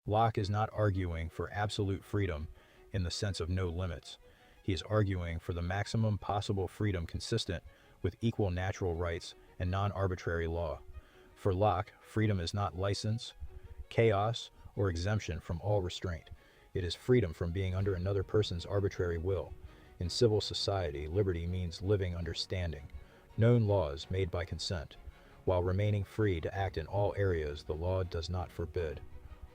Locke is not arguing for absolute freedom in the sense of no limits. He is arguing for the maximum possible freedom consistent with equal natural rights and non-arbitrary law. For Locke, freedom is not license, chaos, or exemption from all restraint. It is freedom from being under another person's arbitrary will. In civil society, liberty means living understanding, known laws made by consent, while remaining free to act in all areas the law does not forbid.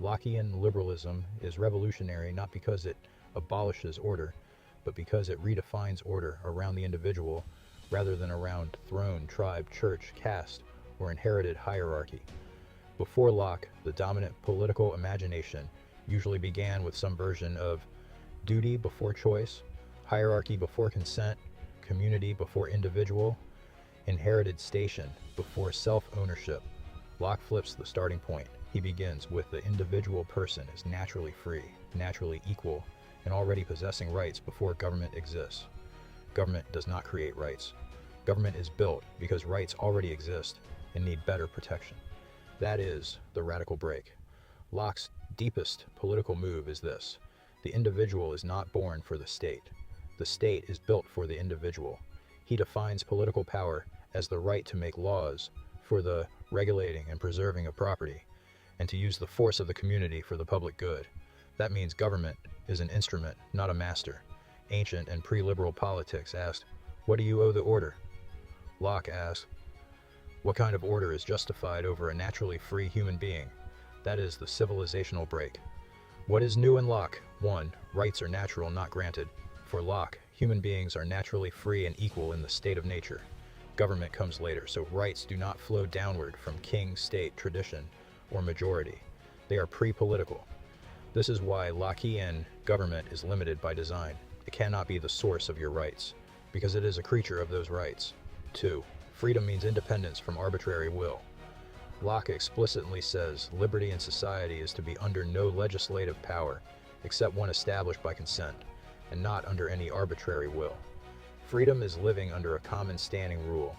Lockean liberalism is revolutionary not because it abolishes order, but because it redefines order around the individual rather than around throne, tribe, church, caste, or inherited hierarchy. Before Locke, the dominant political imagination usually began with some version of duty before choice, hierarchy before consent, community before individual, inherited station before self-ownership. Locke flips the starting point. He begins with the individual person as naturally free, naturally equal, and already possessing rights before government exists. Government does not create rights. Government is built because rights already exist and need better protection. That is the radical break. Locke's deepest political move is this: the individual is not born for the state. The state is built for the individual. He defines political power as the right to make laws for the regulating and preserving of property, and to use the force of the community for the public good. That means government is an instrument, not a master. Ancient and pre-liberal politics asked, "What do you owe the order?" Locke asked, "What kind of order is justified over a naturally free human being?" That is the civilizational break. What is new in Locke? 1. Rights are natural, not granted. For Locke, human beings are naturally free and equal in the state of nature. Government comes later, so rights do not flow downward from king, state, tradition, or majority. They are pre-political. This is why Lockean government is limited by design. It cannot be the source of your rights, because it is a creature of those rights. 2. Freedom means independence from arbitrary will. Locke explicitly says liberty in society is to be under no legislative power, except one established by consent, and not under any arbitrary will. Freedom is living under a common standing rule,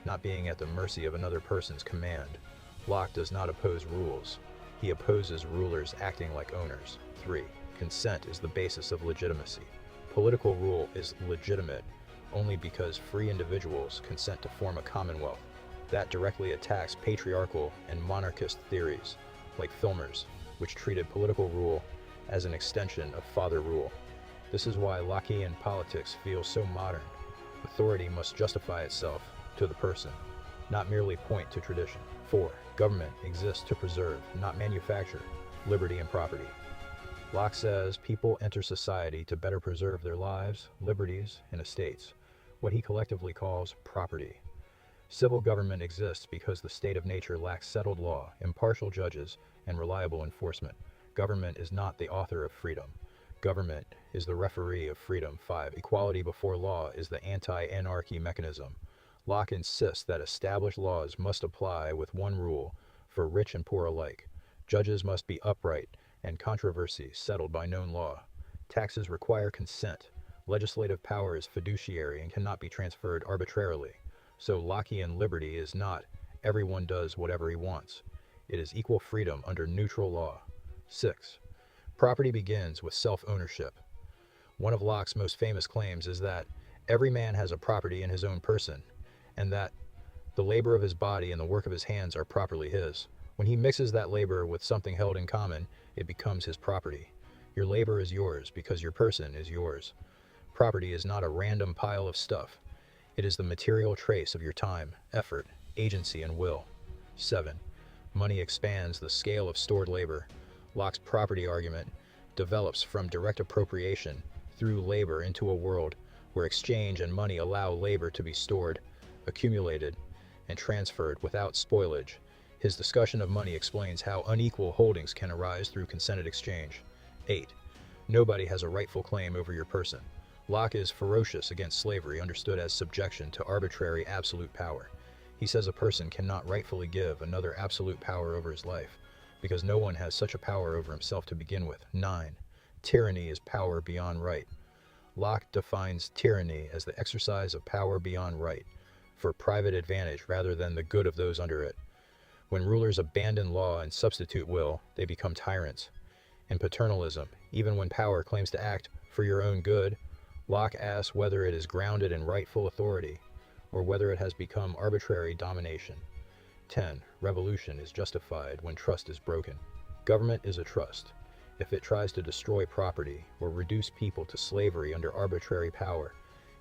not being at the mercy of another person's command. Locke does not oppose rules. He opposes rulers acting like owners. 3. Consent is the basis of legitimacy. Political rule is legitimate only because free individuals consent to form a commonwealth. That directly attacks patriarchal and monarchist theories, like Filmer's, which treated political rule as an extension of father rule. This is why Lockean politics feels so modern. Authority must justify itself to the person, not merely point to tradition. 4. Government exists to preserve, not manufacture, liberty and property. Locke says people enter society to better preserve their lives, liberties, and estates, what he collectively calls property. Civil government exists because the state of nature lacks settled law, impartial judges, and reliable enforcement. Government is not the author of freedom. Government is the referee of freedom. 5. Equality before law is the anti-anarchy mechanism. Locke insists that established laws must apply with one rule for rich and poor alike. Judges must be upright and controversies settled by known law. Taxes require consent. Legislative power is fiduciary and cannot be transferred arbitrarily. So Lockean liberty is not everyone does whatever he wants. It is equal freedom under neutral law. 6. Property begins with self-ownership. One of Locke's most famous claims is that every man has a property in his own person, and that the labor of his body and the work of his hands are properly his. When he mixes that labor with something held in common, it becomes his property. Your labor is yours because your person is yours. Property is not a random pile of stuff. It is the material trace of your time, effort, agency, and will. 7. Money expands the scale of stored labor. Locke's property argument develops from direct appropriation through labor into a world where exchange and money allow labor to be stored, accumulated, and transferred without spoilage. His discussion of money explains how unequal holdings can arise through consented exchange. 8. Nobody has a rightful claim over your person. Locke is ferocious against slavery, understood as subjection to arbitrary absolute power. He says a person cannot rightfully give another absolute power over his life, because no one has such a power over himself to begin with. 9. Tyranny is power beyond right. Locke defines tyranny as the exercise of power beyond right, for private advantage rather than the good of those under it. When rulers abandon law and substitute will, they become tyrants. In paternalism, even when power claims to act for your own good, Locke asks whether it is grounded in rightful authority or whether it has become arbitrary domination. 10. Revolution is justified when trust is broken. Government is a trust. If it tries to destroy property or reduce people to slavery under arbitrary power,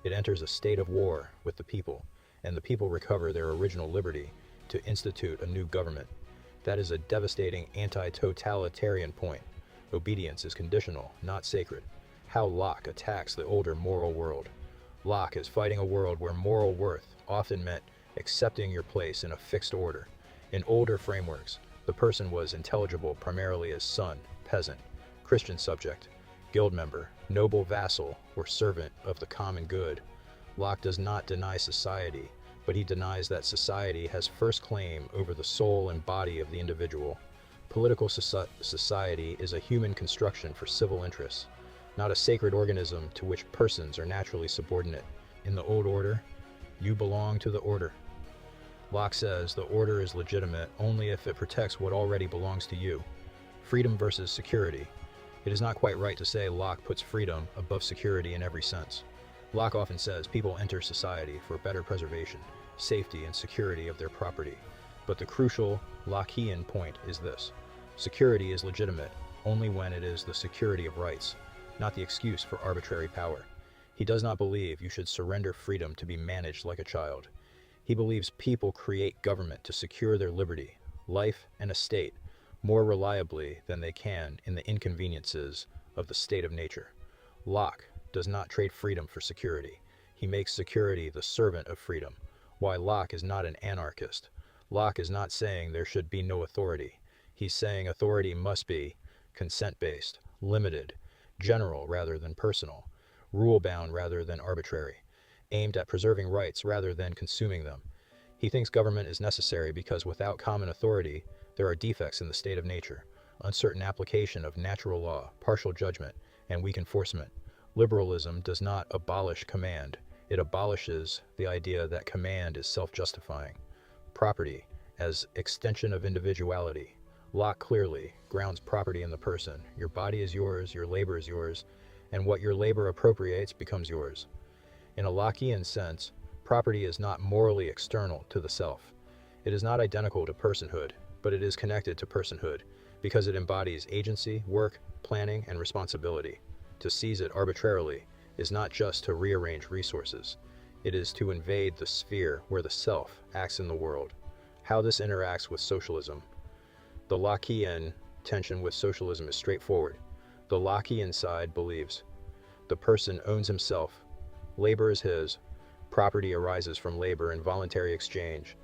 it enters a state of war with the people, and the people recover their original liberty to institute a new government. That is a devastating anti-totalitarian point. Obedience is conditional, not sacred. How Locke attacks the older moral world. Locke is fighting a world where moral worth often meant accepting your place in a fixed order. In older frameworks, the person was intelligible primarily as son, peasant, Christian subject, guild member, noble vassal, or servant of the common good. Locke does not deny society, but he denies that society has first claim over the soul and body of the individual. Political society is a human construction for civil interests, not a sacred organism to which persons are naturally subordinate. In the old order, you belong to the order. Locke says the order is legitimate only if it protects what already belongs to you. Freedom versus security. It is not quite right to say Locke puts freedom above security in every sense. Locke often says people enter society for better preservation, safety, and security of their property. But the crucial Lockean point is this: security is legitimate only when it is the security of rights, not the excuse for arbitrary power. He does not believe you should surrender freedom to be managed like a child. He believes people create government to secure their liberty, life, and estate more reliably than they can in the inconveniences of the state of nature. Locke does not trade freedom for security. He makes security the servant of freedom. Why Locke is not an anarchist. Locke is not saying there should be no authority. He's saying authority must be consent-based, limited, general rather than personal, rule-bound rather than arbitrary, aimed at preserving rights rather than consuming them. He thinks government is necessary because without common authority, there are defects in the state of nature, uncertain application of natural law, partial judgment, and weak enforcement. Liberalism does not abolish command. It abolishes the idea that command is self-justifying. Property as extension of individuality. Locke clearly grounds property in the person. Your body is yours, your labor is yours, and what your labor appropriates becomes yours. In a Lockean sense, property is not morally external to the self. It is not identical to personhood, but it is connected to personhood because it embodies agency, work, planning, and responsibility. To seize it arbitrarily is not just to rearrange resources. It is to invade the sphere where the self acts in the world. How this interacts with socialism. The Lockean tension with socialism is straightforward. The Lockean side believes the person owns himself, labor is his, property arises from labor and voluntary exchange.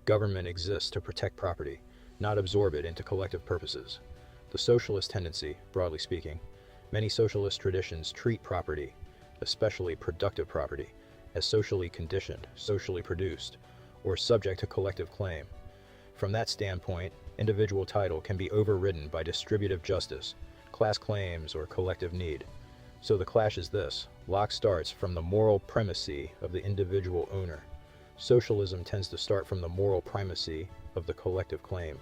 Government exists to protect property, not absorb it into collective purposes. The socialist tendency, broadly speaking, many socialist traditions treat property, especially productive property, as socially conditioned, socially produced, or subject to collective claim. From that standpoint, individual title can be overridden by distributive justice, class claims, or collective need. So the clash is this: Locke starts from the moral primacy of the individual owner. Socialism tends to start from the moral primacy of the collective claim.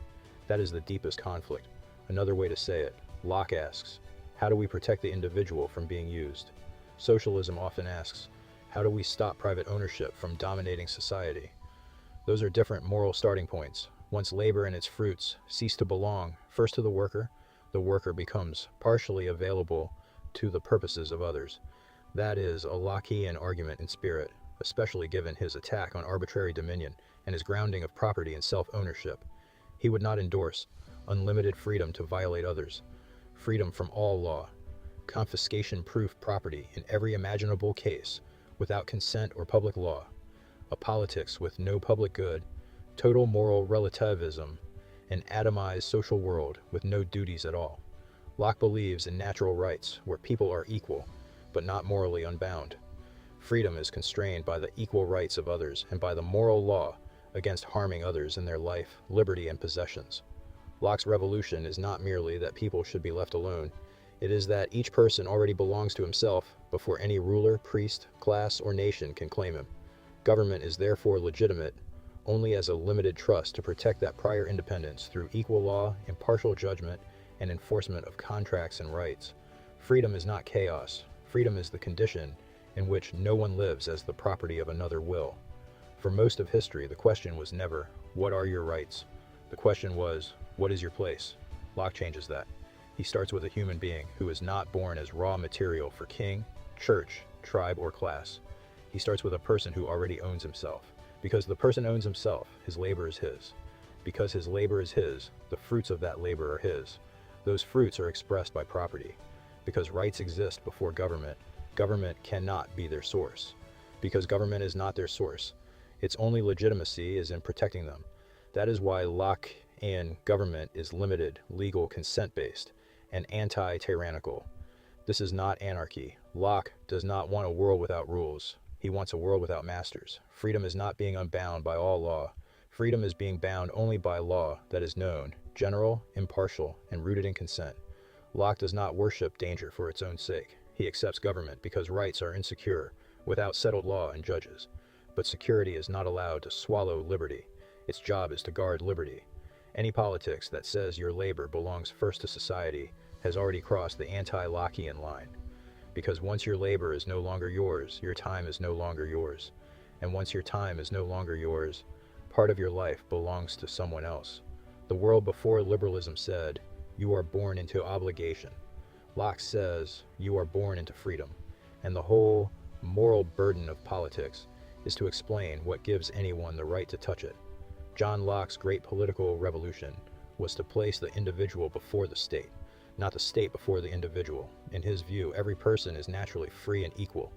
That is the deepest conflict. Another way to say it, Locke asks, how do we protect the individual from being used? Socialism often asks, how do we stop private ownership from dominating society? Those are different moral starting points. Once labor and its fruits cease to belong first to the worker becomes partially available to the purposes of others. That is a Lockean argument in spirit, especially given his attack on arbitrary dominion and his grounding of property in self-ownership. He would not endorse unlimited freedom to violate others, freedom from all law, confiscation-proof property in every imaginable case without consent or public law, a politics with no public good, total moral relativism, an atomized social world with no duties at all. Locke believes in natural rights where people are equal, but not morally unbound. Freedom is constrained by the equal rights of others and by the moral law against harming others in their life, liberty, and possessions. Locke's revolution is not merely that people should be left alone. It is that each person already belongs to himself before any ruler, priest, class, or nation can claim him. Government is therefore legitimate only as a limited trust to protect that prior independence through equal law, impartial judgment, and enforcement of contracts and rights. Freedom is not chaos. Freedom is the condition in which no one lives as the property of another will. For most of history, the question was never, what are your rights? The question was, what is your place? Locke changes that. He starts with a human being who is not born as raw material for king, church, tribe, or class. He starts with a person who already owns himself. Because the person owns himself, his labor is his. Because his labor is his, the fruits of that labor are his. Those fruits are expressed by property. Because rights exist before government, government cannot be their source. Because government is not their source, its only legitimacy is in protecting them. That is why Lockean government is limited, legal, consent-based, and anti-tyrannical. This is not anarchy. Locke does not want a world without rules. He wants a world without masters. Freedom is not being unbound by all law. Freedom is being bound only by law that is known, general, impartial, and rooted in consent. Locke does not worship danger for its own sake. He accepts government because rights are insecure, without settled law and judges. But security is not allowed to swallow liberty. Its job is to guard liberty. Any politics that says your labor belongs first to society has already crossed the anti-Lockean line. Because once your labor is no longer yours, your time is no longer yours. And once your time is no longer yours, part of your life belongs to someone else. The world before liberalism said, you are born into obligation. Locke says, you are born into freedom. And the whole moral burden of politics is to explain what gives anyone the right to touch it. John Locke's great political revolution was to place the individual before the state, not the state before the individual. In his view, every person is naturally free and equal,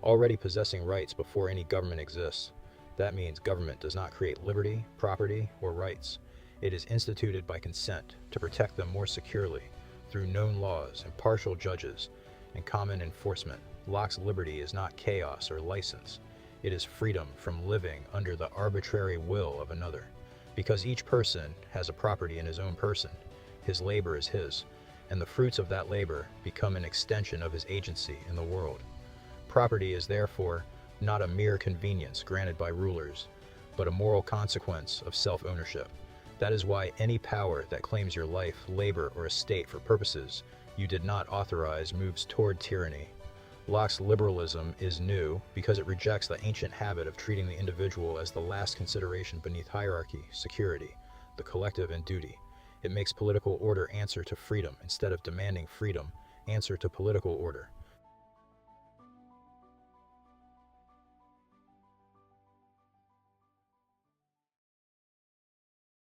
already possessing rights before any government exists. That means government does not create liberty, property, or rights. It is instituted by consent to protect them more securely through known laws, impartial judges, and common enforcement. Locke's liberty is not chaos or license. It is freedom from living under the arbitrary will of another. Because each person has a property in his own person, his labor is his, and the fruits of that labor become an extension of his agency in the world. Property is therefore not a mere convenience granted by rulers, but a moral consequence of self-ownership. That is why any power that claims your life, labor, or estate for purposes you did not authorize moves toward tyranny. Locke's liberalism is new because it rejects the ancient habit of treating the individual as the last consideration beneath hierarchy, security, the collective, and duty. It makes political order answer to freedom instead of demanding freedom answer to political order.